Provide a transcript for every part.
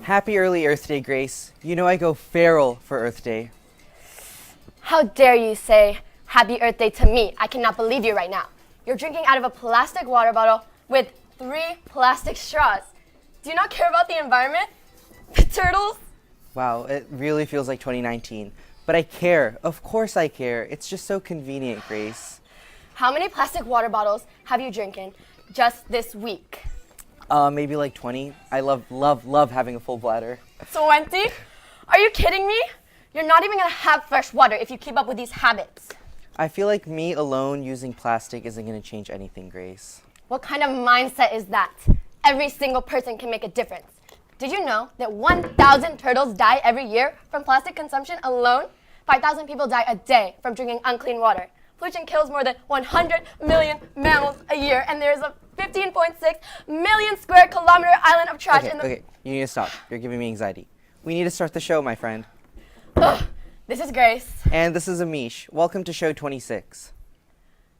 Happy early Earth Day, Grace. You know I go feral for Earth Day. How dare you say Happy Earth Day to me? I cannot believe you right now. You're drinking out of a plastic water bottle with 3 plastic straws. Do you not care about the environment? The turtles? Wow, it really feels like 2019. But I care. Of course I care. It's just so convenient, Grace. How many plastic water bottles have you drinking just this week? Maybe like 20. I love having a full bladder. 20? Are you kidding me? You're not even gonna have fresh water if you keep up with these habits. I feel like me alone using plastic isn't gonna change anything, Grace. What kind of mindset is that? Every single person can make a difference. Did you know that 1,000 turtles die every year from plastic consumption alone? 5,000 people die a day from drinking unclean water. Pollution kills more than 100 million mammals a year, and there's a 15.6 million square kilometer island of trash in the... Okay, you need to stop. You're giving me anxiety. We need to start the show, my friend. Ugh, this is Grace. And this is Amish. Welcome to show 26.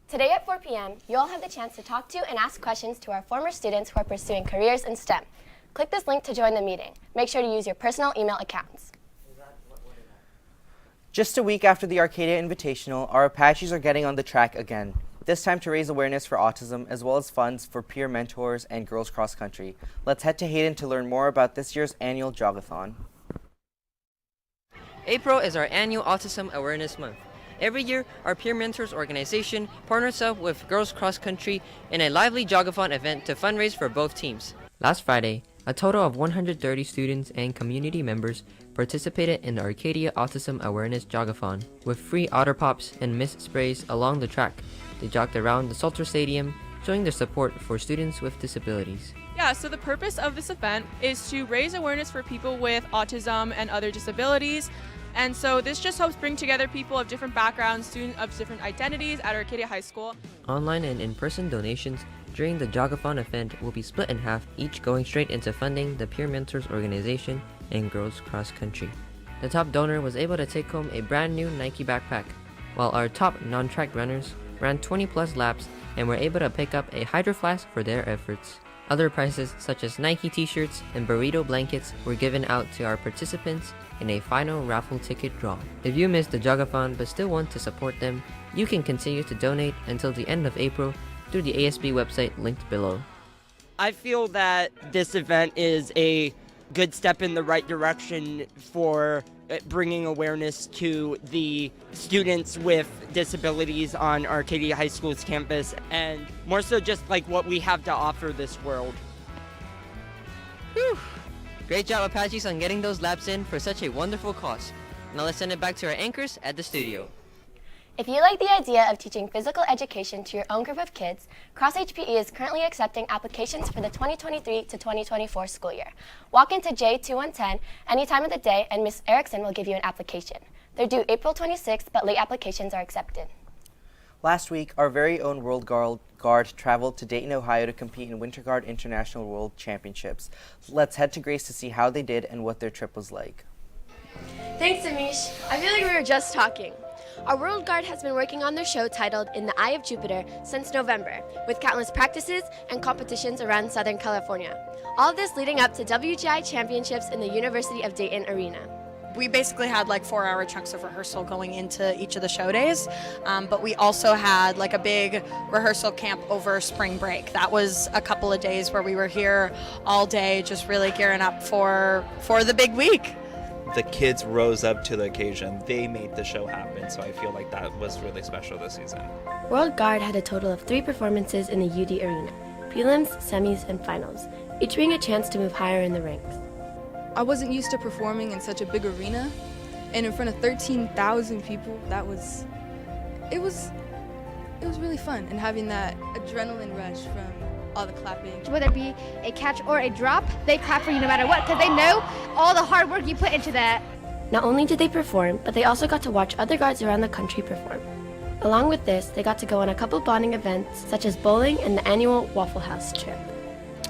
Today at 4 p.m., you'll have the chance to talk to and ask questions to our former students who are pursuing careers in STEM. Click this link to join the meeting. Make sure to use your personal email accounts. Just a week after the Arcadia Invitational, our Apaches are getting on the track again. This time to raise awareness for autism, as well as funds for peer mentors and girls cross country. Let's head to Hayden to learn more about this year's annual Jog-A-Thon. April is our annual Autism Awareness Month. Every year, our Peer Mentors organization partners up with Girls Cross Country in a lively Jog-A-Thon event to fundraise for both teams. Last Friday, a total of 130 students and community members participated in the Arcadia Autism Awareness Jog-A-Thon. With free otter pops and mist sprays along the track, they jogged around the Salter Stadium, showing their support for students with disabilities. Yeah, so the purpose of this event is to raise awareness for people with autism and other disabilities. And so this just helps bring together people of different backgrounds, students of different identities at Arcadia High School. Online and in-person donations during the Jog-A-Thon event will be split in half, each going straight into funding the Peer Mentors organization and Girls Cross Country. The top donor was able to take home a brand new Nike backpack, while our top non-track runners ran 20 plus laps and were able to pick up a hydro flask for their efforts. Other prizes such as Nike t-shirts and burrito blankets were given out to our participants in a final raffle ticket draw. If you missed the Jog-A-Thon but still want to support them, you can continue to donate until the end of April through the ASB website linked below. I feel that this event is a good step in the right direction for bringing awareness to the students with disabilities on Arcadia High School's campus, and more so just like what we have to offer this world. Whew. Great job, Apaches, on getting those laps in for such a wonderful cause. Now let's send it back to our anchors at the studio. If you like the idea of teaching physical education to your own group of kids, Cross HPE is currently accepting applications for the 2023 to 2024 school year. Walk into J2110 any time of the day and Ms. Erickson will give you an application. They're due April 26th, but late applications are accepted. Last week, our very own World Guard traveled to Dayton, Ohio to compete in Winter Guard International World Championships. Let's head to Grace to see how they did and what their trip was like. Thanks, Amish. I feel like we were just talking. Our World Guard has been working on their show titled In the Eye of Jupiter since November, with countless practices and competitions around Southern California. All of this leading up to WGI Championships in the University of Dayton Arena. We basically had like 4-hour chunks of rehearsal going into each of the show days, but we also had like a big rehearsal camp over spring break. That was a couple of days where we were here all day just really gearing up for the big week. The kids rose up to the occasion. They made the show happen, so I feel like that was really special this season. World Guard had a total of 3 performances in the UD Arena, prelims, semis, and finals, each being a chance to move higher in the ranks. I wasn't used to performing in such a big arena, and in front of 13,000 people, it was really fun, and having that adrenaline rush from all the clapping. Whether it be a catch or a drop, they clap for you no matter what, because they know all the hard work you put into that. Not only did they perform, but they also got to watch other guards around the country perform. Along with this, they got to go on a couple bonding events, such as bowling and the annual Waffle House trip.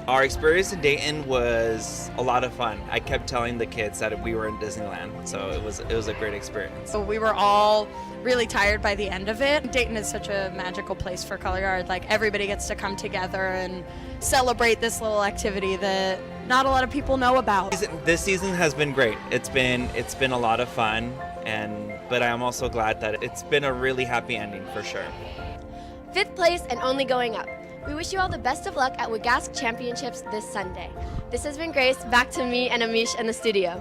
Our experience in Dayton was a lot of fun. I kept telling the kids that we were in Disneyland, so it was a great experience. So we were all really tired by the end of it. Dayton is such a magical place for color guard. Like everybody gets to come together and celebrate this little activity that not a lot of people know about. This season has been great. It's been a lot of fun, but I'm also glad that it's been a really happy ending for sure. 5th place and only going up. We wish you all the best of luck at Wagask Championships this Sunday. This has been Grace. Back to me and Amish in the studio.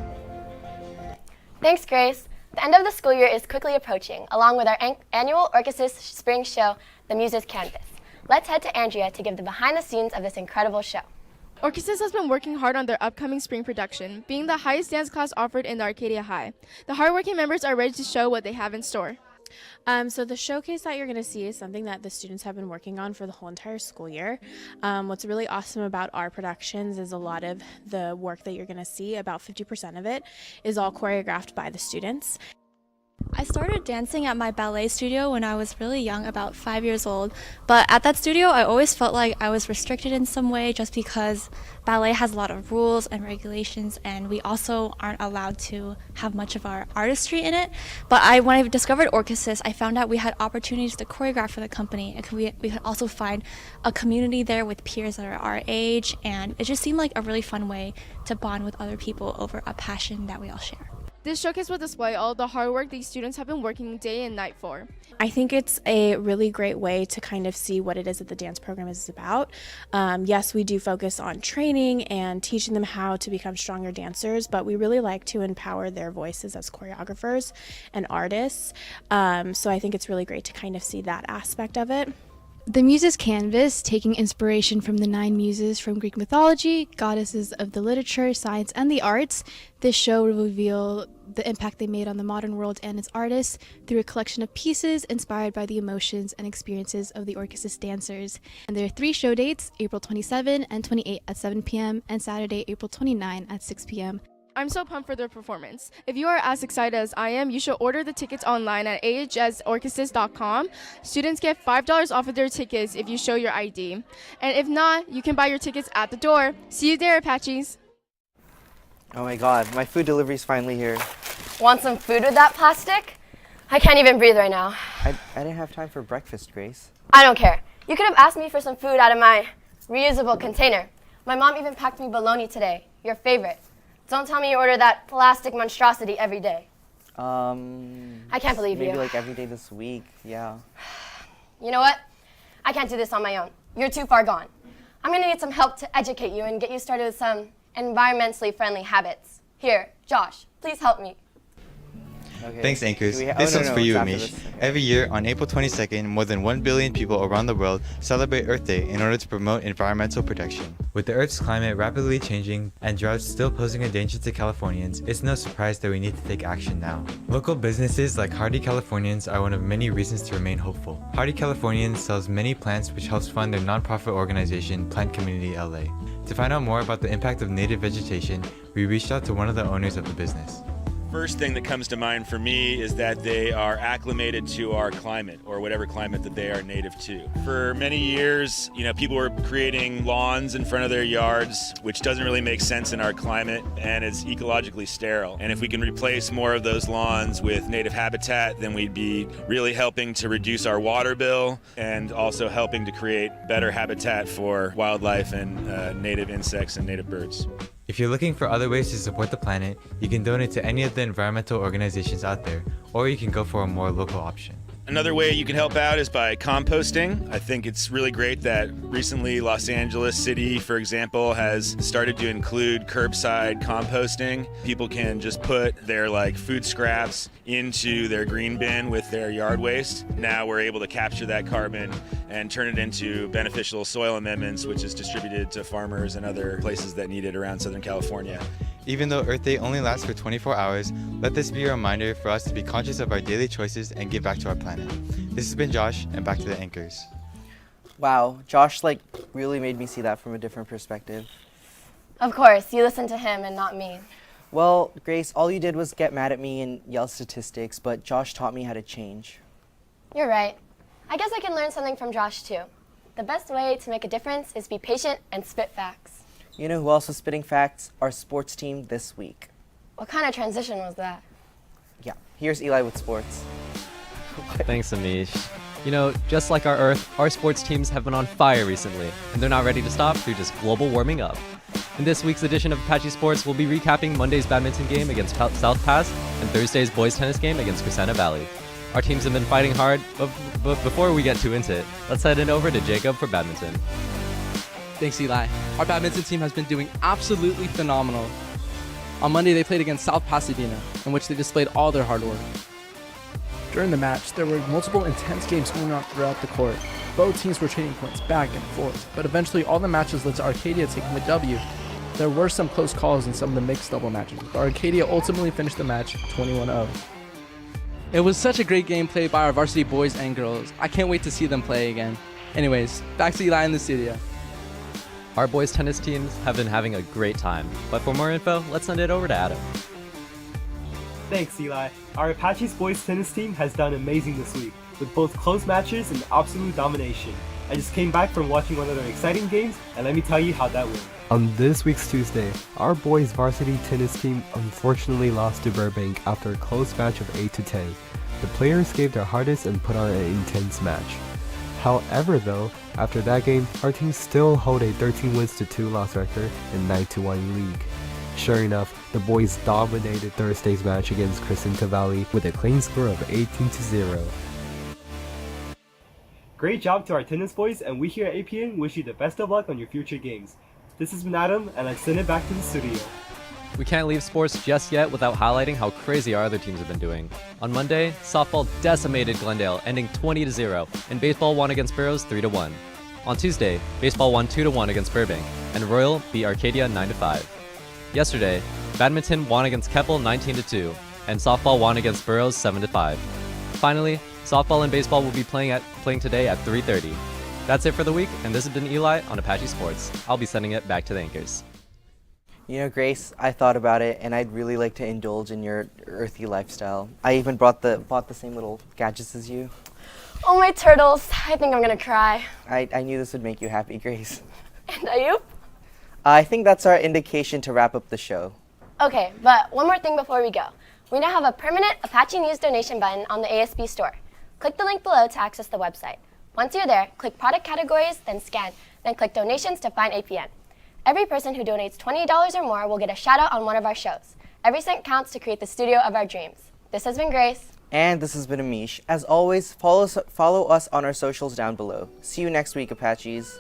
Thanks, Grace. The end of the school year is quickly approaching, along with our annual Orchesis spring show, The Muses Canvas. Let's head to Andrea to give the behind the scenes of this incredible show. Orchesis has been working hard on their upcoming spring production, being the highest dance class offered in the Arcadia High. The hardworking members are ready to show what they have in store. So the showcase that you're going to see is something that the students have been working on for the whole entire school year. What's really awesome about our productions is a lot of the work that you're going to see, about 50% of it, is all choreographed by the students. I started dancing at my ballet studio when I was really young, about 5 years old. But at that studio, I always felt like I was restricted in some way just because ballet has a lot of rules and regulations, and we also aren't allowed to have much of our artistry in it. But when I discovered Orchesis, I found out we had opportunities to choreograph for the company, and we could also find a community there with peers that are our age, and it just seemed like a really fun way to bond with other people over a passion that we all share. This showcase will display all the hard work these students have been working day and night for. I think it's a really great way to kind of see what it is that the dance program is about. Yes, we do focus on training and teaching them how to become stronger dancers, but we really like to empower their voices as choreographers and artists. So I think it's really great to kind of see that aspect of it. The Muses Canvas, taking inspiration from the 9 muses from Greek mythology, goddesses of the literature, science, and the arts. This show will reveal the impact they made on the modern world and its artists through a collection of pieces inspired by the emotions and experiences of the Orchesis dancers. And there are 3 show dates, April 27 and 28 at 7 p.m. and Saturday, April 29 at 6 p.m. I'm so pumped for their performance. If you are as excited as I am, you should order the tickets online at ahsorchesis.com. Students get $5 off of their tickets if you show your ID. And if not, you can buy your tickets at the door. See you there, Apaches. Oh my god, my food delivery's finally here. Want some food with that plastic? I can't even breathe right now. I didn't have time for breakfast, Grace. I don't care. You could have asked me for some food out of my reusable container. My mom even packed me bologna today, your favorite. Don't tell me you order that plastic monstrosity every day. I can't believe you. Maybe like every day this week, yeah. You know what? I can't do this on my own. You're too far gone. I'm gonna need some help to educate you and get you started with some environmentally friendly habits. Here, Josh, please help me. Okay. Thanks, anchors. This one's for you, Amish. Every year, on April 22nd, more than 1 billion people around the world celebrate Earth Day in order to promote environmental protection. With the Earth's climate rapidly changing and droughts still posing a danger to Californians, it's no surprise that we need to take action now. Local businesses like Hardy Californians are one of many reasons to remain hopeful. Hardy Californians sells many plants which helps fund their nonprofit organization, Plant Community LA. To find out more about the impact of native vegetation, we reached out to one of the owners of the business. First thing that comes to mind for me is that they are acclimated to our climate, or whatever climate that they are native to. For many years, people were creating lawns in front of their yards, which doesn't really make sense in our climate and is ecologically sterile. And if we can replace more of those lawns with native habitat, then we'd be really helping to reduce our water bill and also helping to create better habitat for wildlife and native insects and native birds. If you're looking for other ways to support the planet, you can donate to any of the environmental organizations out there, or you can go for a more local option. Another way you can help out is by composting. I think it's really great that recently Los Angeles City, for example, has started to include curbside composting. People can just put their food scraps into their green bin with their yard waste. Now we're able to capture that carbon and turn it into beneficial soil amendments, which is distributed to farmers and other places that need it around Southern California. Even though Earth Day only lasts for 24 hours, let this be a reminder for us to be conscious of our daily choices and give back to our planet. This has been Josh, and back to the anchors. Wow, Josh really made me see that from a different perspective. Of course, you listen to him and not me. Well, Grace, all you did was get mad at me and yell statistics, but Josh taught me how to change. You're right. I guess I can learn something from Josh too. The best way to make a difference is be patient and spit facts. You know who else was spitting facts? Our sports team this week. What kind of transition was that? Yeah, here's Eli with sports. Thanks, Amish. Just like our Earth, our sports teams have been on fire recently, and they're not ready to stop through just global warming up. In this week's edition of Apache Sports, we'll be recapping Monday's badminton game against South Pass and Thursday's boys tennis game against Crescenta Valley. Our teams have been fighting hard, but before we get too into it, let's head in over to Jacob for badminton. Thanks, Eli. Our badminton team has been doing absolutely phenomenal. On Monday, they played against South Pasadena, in which they displayed all their hard work. During the match, there were multiple intense games going on throughout the court. Both teams were trading points back and forth, but eventually all the matches led to Arcadia taking the W. There were some close calls in some of the mixed double matches, but Arcadia ultimately finished the match 21-0. It was such a great game played by our varsity boys and girls. I can't wait to see them play again. Anyways, back to Eli in the studio. Our boys tennis teams have been having a great time, but for more info, let's send it over to Adam. Thanks, Eli. Our Apache's boys tennis team has done amazing this week, with both close matches and absolute domination. I just came back from watching one of their exciting games, and let me tell you how that went. On this week's Tuesday, our boys varsity tennis team unfortunately lost to Burbank after a close match of 8-10. The players gave their hardest and put on an intense match. However though, after that game, our team still hold a 13 wins to 2 loss record and 9-1 league. Sure enough, the boys dominated Thursday's match against Crescenta Valley with a clean score of 18-0. Great job to our tennis boys, and we here at APN wish you the best of luck on your future games. This has been Adam, and let's send it back to the studio. We can't leave sports just yet without highlighting how crazy our other teams have been doing. On Monday, softball decimated Glendale, ending 20-0, and baseball won against Burroughs 3-1. On Tuesday, baseball won 2-1 against Burbank, and Royal beat Arcadia 9-5. Yesterday, badminton won against Keppel 19-2, and softball won against Burroughs 7-5. Finally, softball and baseball will be playing today at 3:30. That's it for the week, and this has been Eli on Apache Sports. I'll be sending it back to the anchors. You know, Grace, I thought about it, and I'd really like to indulge in your earthy lifestyle. I even bought the same little gadgets as you. Oh, my turtles. I think I'm gonna cry. I knew this would make you happy, Grace. And are you? I think that's our indication to wrap up the show. Okay, but one more thing before we go. We now have a permanent Apache News donation button on the ASB store. Click the link below to access the website. Once you're there, click product categories, then scan, then click donations to find APN. Every person who donates $20 or more will get a shout out on one of our shows. Every cent counts to create the studio of our dreams. This has been Grace. And this has been Amish. As always, follow us on our socials down below. See you next week, Apaches.